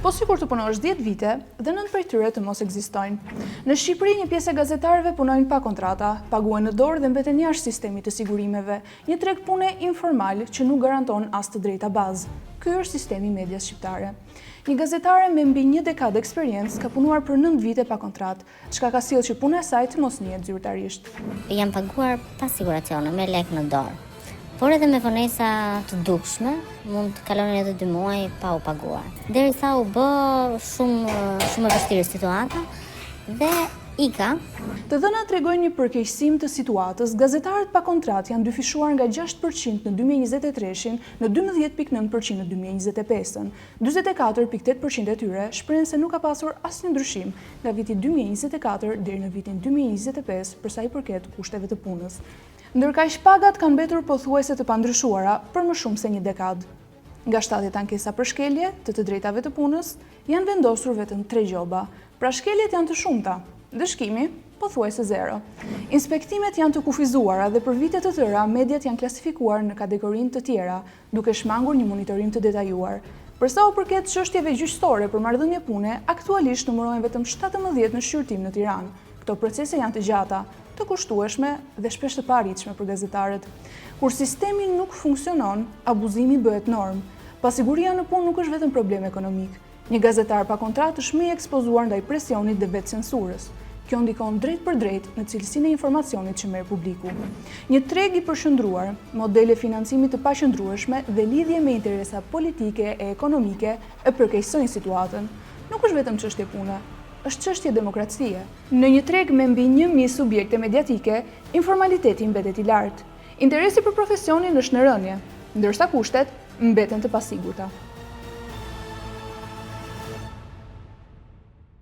po sikur të punosh 10 vite dhe 9 prej tyre të mos ekzistojnë. Në Shqipëri një pjesë e gazetarëve punojnë pa kontrata, paguhen në dorë dhe mbeten jashtë sistemit të sigurimeve, një treg pune informal që nuk garanton as të drejta bazë. Ky është sistemi i medias shqiptare. Një gazetare me mbi një dekadë eksperiencë ka punuar për 9 vite pa kontratë, çka ka sjellë që puna e saj të mos njihet zyrtarisht. Jam paguar pa siguracione, me lek në dorë. Por edhe me vonesa të dukshme, mund të kalonin edhe 2 muaj pa u paguar. Derisa u bë shumë e vështirë situata dhe ika. Të dhënat tregojnë një përkeqësim të situatës. Gazetarët pa kontratë janë dyfishuar nga 6% në 2023-shin në 12.9% në 2025-ën. 44.8% e tyre shprehen se nuk ka pasur asnjë ndryshim nga viti 2024 deri në vitin 2025 për sa i përket kushteve të punës. Ndërkaq pagat kanë mbetur pothuajse të pandryshuara për më shumë se një dekadë. Nga 70 ankesa për shkelje të drejtave të punës, janë vendosur vetëm 3 gjoba. Pra shkeljet janë të shumta. Dëshkimi, pothuajse 0. Inspektimet janë të kufizuara dhe për vite të tëra mediat janë klasifikuar në kategorinë të tjera, duke shmangur një monitorim të detajuar. Për sa u përket çështjeve gjyqësore për marrëdhënie pune, aktualisht numërohen vetëm 17 në shqyrtim në Tiranë. Këto procese janë të gjata, të kushtueshme dhe shpesh të paritshme për gazetarët. Kur sistemi nuk funksionon, abuzimi bëhet normë. Pasiguria në punë nuk është vetëm problem ekonomik. Një gazetar pa kontratë është më i ekspozuar ndaj presionit dhe vetë censurës. Kjo ndikon drejt për drejt në cilësinë e informacionit që merr publiku. Një treg i përshëndruar, modele financimit të paqëndrueshme dhe lidhje me interesa politike e ekonomike e përkeqësojnë situatën. Nuk është vetëm çështje pune, është çështje demokracie. Në një treg me mbi 1000 subjekte mediatike, informaliteti mbetet i lartë. Interesi për profesionin është në rënje, ndërsa kushtet mbeten të pasigurta.